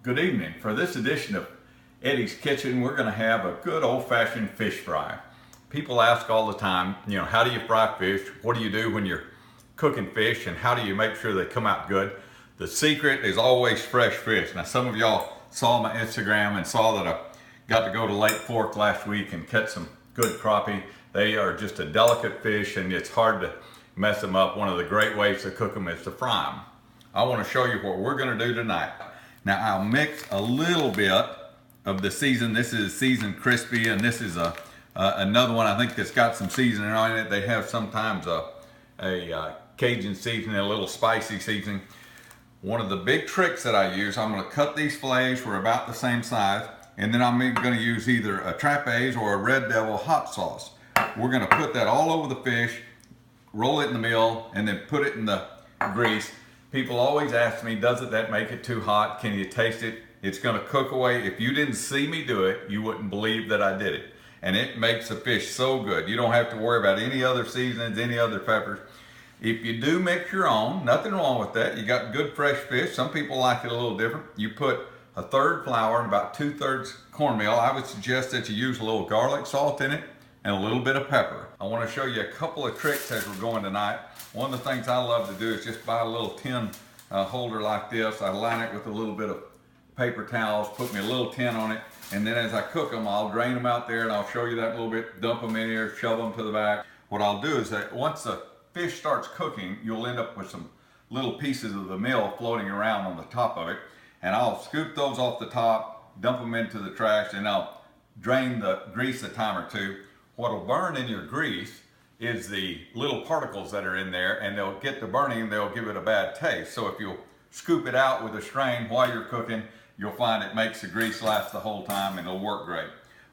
Good evening. For this edition of Eddy's Kitchen, we're going to have a good old-fashioned fish fry. People ask all the time, how do you fry fish? What do you do when you're cooking fish? And how do you make sure they come out good? The secret is always fresh fish. Now, some of y'all saw my Instagram and saw that I got to go to Lake Fork last week and catch some good crappie. They are just a delicate fish and it's hard to mess them up. One of the great ways to cook them is to fry them. I want to show you what we're going to do tonight. Now I'll mix a little bit of the season. This is seasoned crispy, and this is another one I think that's got some seasoning on it. They have sometimes a Cajun seasoning, a little spicy seasoning. One of the big tricks that I use, I'm going to cut these fillets for about the same size, and then I'm going to use either a trapeze or a Red Devil hot sauce. We're going to put that all over the fish, roll it in the mill, and then put it in the grease. People always ask me, doesn't that make it too hot? Can you taste it? It's going to cook away. If you didn't see me do it, you wouldn't believe that I did it. And it makes the fish so good. You don't have to worry about any other seasonings, any other peppers. If you do mix your own, nothing wrong with that. You got good fresh fish. Some people like it a little different. You put a third flour and about 2/3 cornmeal. I would suggest that you use a little garlic salt in it and a little bit of pepper. I want to show you a couple of tricks as we're going tonight. One of the things I love to do is just buy a little tin holder like this. I line it with a little bit of paper towels, put me a little tin on it, and then as I cook them, I'll drain them out there and I'll show you that a little bit, dump them in here, shove them to the back. What I'll do is that once the fish starts cooking, you'll end up with some little pieces of the meal floating around on the top of it, and I'll scoop those off the top, dump them into the trash, and I'll drain the grease a time or two. What'll burn in your grease is the little particles that are in there, and they'll get to burning and they'll give it a bad taste. So if you'll scoop it out with a strain while you're cooking, you'll find it makes the grease last the whole time and it'll work great.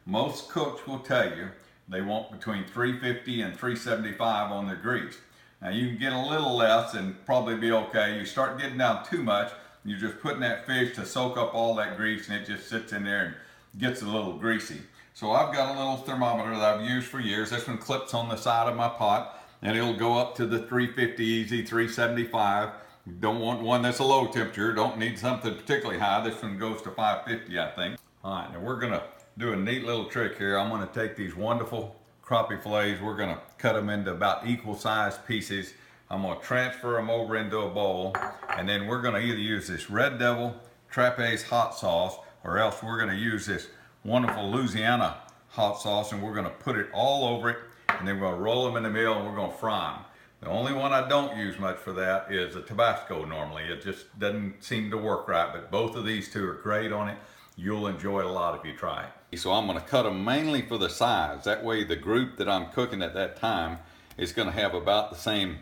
Most cooks will tell you they want between 350 and 375 on their grease. Now you can get a little less and probably be okay. You start getting down too much, you're just putting that fish to soak up all that grease and it just sits in there and gets a little greasy. So I've got a little thermometer that I've used for years. This one clips on the side of my pot and it'll go up to the 350 easy, 375. You don't want one that's a low temperature, don't need something particularly high. This one goes to 550, I think. All right, now we're gonna do a neat little trick here. I'm gonna take these wonderful crappie fillets, we're gonna cut them into about equal sized pieces. I'm gonna transfer them over into a bowl, and then we're gonna either use this Red Devil trapeze hot sauce, or else we're gonna use this wonderful Louisiana hot sauce, and we're gonna put it all over it, and then we're gonna roll them in the mill and we're gonna fry them. The only one I don't use much for that is a Tabasco normally. It just doesn't seem to work right, but both of these two are great on it. You'll enjoy it a lot if you try it. So I'm gonna cut them mainly for the size. That way the group that I'm cooking at that time is gonna have about the same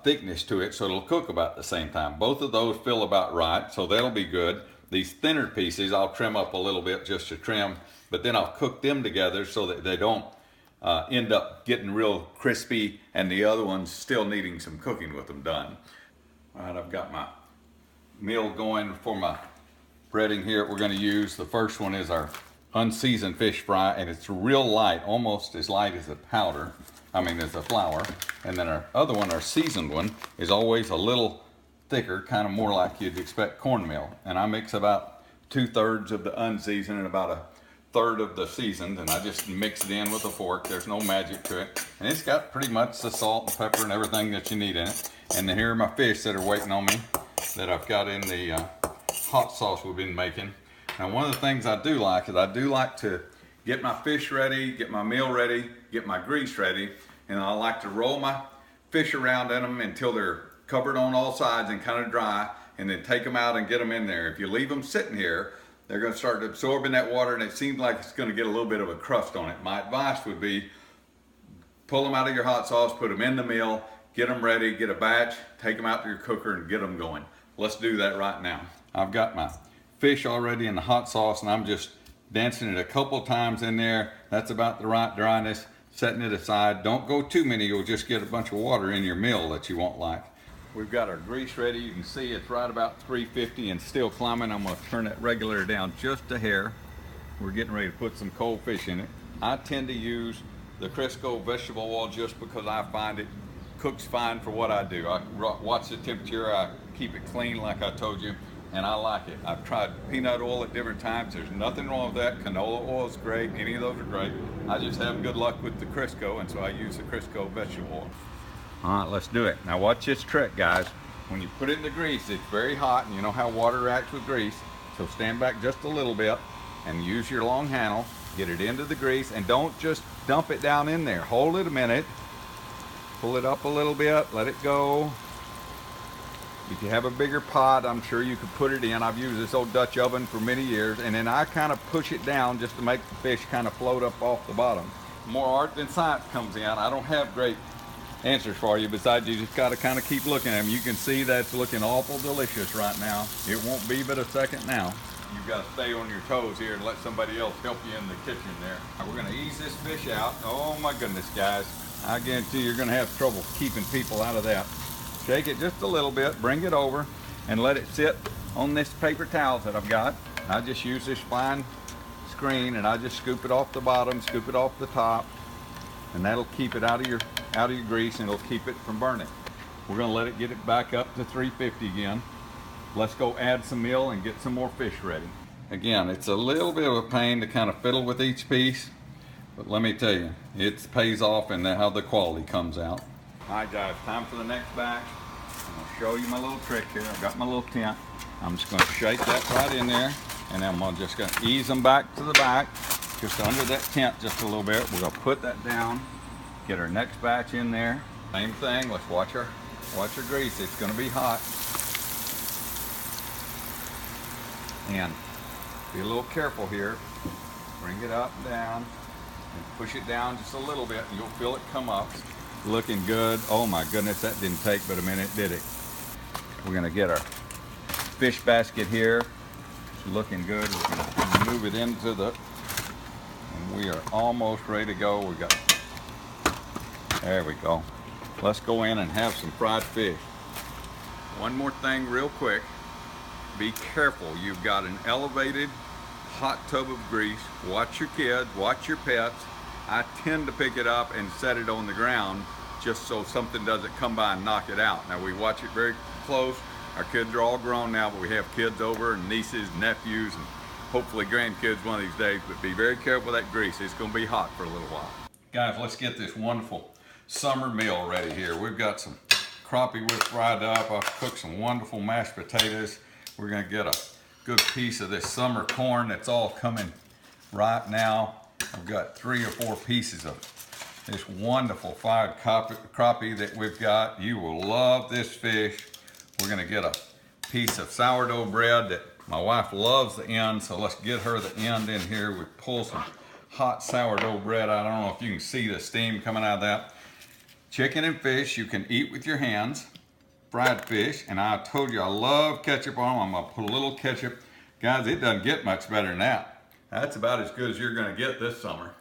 thickness to it, so it'll cook about the same time. Both of those feel about right, so that'll be good. These thinner pieces I'll trim up a little bit just to trim, but then I'll cook them together so that they don't end up getting real crispy and the other ones still needing some cooking with them done. All right, I've got my meal going for my breading here. We're going to use, the first one is our unseasoned fish fry, and it's real light, almost as light as a powder, as a flour. And then our other one, our seasoned one, is always a little thicker, kind of more like you'd expect cornmeal. And I mix about 2/3 of the unseasoned and about 1/3 of the seasoned, and I just mix it in with a fork. There's no magic to it. And it's got pretty much the salt and pepper and everything that you need in it. And then here are my fish that are waiting on me that I've got in the hot sauce we've been making. Now one of the things I do like is I do like to get my fish ready, get my meal ready, get my grease ready, and I like to roll my fish around in them until they're covered on all sides and kind of dry, and then take them out and get them in there. If you leave them sitting here, they're going to start absorbing that water, and it seems like it's going to get a little bit of a crust on it. My advice would be pull them out of your hot sauce, put them in the mill, get them ready, get a batch, take them out to your cooker and get them going. Let's do that right now. I've got my fish already in the hot sauce, and I'm just dancing it a couple times in there. That's about the right dryness. Setting it aside. Don't go too many, you'll just get a bunch of water in your meal that you won't like. We've got our grease ready. You can see it's right about 350 and still climbing. I'm going to turn that regulator down just a hair. We're getting ready to put some cold fish in it. I tend to use the Crisco vegetable oil just because I find it cooks fine for what I do. I watch the temperature, I keep it clean like I told you. and I like it. I've tried peanut oil at different times. There's nothing wrong with that. Canola oil is great. Any of those are great. I just have good luck with the Crisco, and so I use the Crisco vegetable oil. All right, let's do it. Now watch this trick, guys. When you put it in the grease, it's very hot, and you know how water reacts with grease. So stand back just a little bit and use your long handle. Get it into the grease, and don't just dump it down in there. Hold it a minute. Pull it up a little bit. Let it go. If you have a bigger pot, I'm sure you could put it in. I've used this old Dutch oven for many years, and then I kind of push it down just to make the fish kind of float up off the bottom. More art than science comes in. I don't have great answers for you, besides you just got to kind of keep looking at them. You can see that's looking awful delicious right now. It won't be but a second now. You've got to stay on your toes here and let somebody else help you in the kitchen there. Now we're going to ease this fish out. Oh my goodness, guys. I guarantee you're going to have trouble keeping people out of that. Shake it just a little bit, bring it over, and let it sit on this paper towels that I've got. I just use this fine screen, and I just scoop it off the bottom, scoop it off the top, and that'll keep it out of your grease, and it'll keep it from burning. We're gonna let it get it back up to 350 again. Let's go add some meal and get some more fish ready. Again, it's a little bit of a pain to kind of fiddle with each piece, but let me tell you, it pays off in how the quality comes out. All right, guys, time for the next batch. I'm gonna show you my little trick here. I've got my little tent. I'm just gonna shake that right in there, and then I'm just gonna ease them back to the back, just under that tent just a little bit. We're gonna put that down, get our next batch in there. Same thing, let's watch our grease. It's gonna be hot. And be a little careful here. Bring it up and down, and push it down just a little bit, and you'll feel it come up. Looking good. Oh my goodness, that didn't take but a minute, did it? We're gonna get our fish basket here. It's looking good. We're gonna move it into the, and we are almost ready to go. There we go. Let's go in and have some fried fish. One more thing real quick. Be careful. You've got an elevated hot tub of grease. Watch your kids, watch your pets. I tend to pick it up and set it on the ground just so something doesn't come by and knock it out. Now we watch it very close. Our kids are all grown now, but we have kids over, and nieces, nephews, and hopefully grandkids one of these days. But be very careful with that grease. It's gonna be hot for a little while. Guys, let's get this wonderful summer meal ready here. We've got some crappie with fried up. I've cooked some wonderful mashed potatoes. We're gonna get a good piece of this summer corn that's all coming right now. I've got 3 or 4 pieces of this wonderful fried crappie that we've got. You will love this fish. We're gonna get a piece of sourdough bread that my wife loves the end, so let's get her the end in here. We pull some hot sourdough bread. I don't know if you can see the steam coming out of that. Chicken and fish you can eat with your hands. Fried fish, and I told you I love ketchup on them. I'm gonna put a little ketchup. Guys, it doesn't get much better than that. That's about as good as you're gonna get this summer.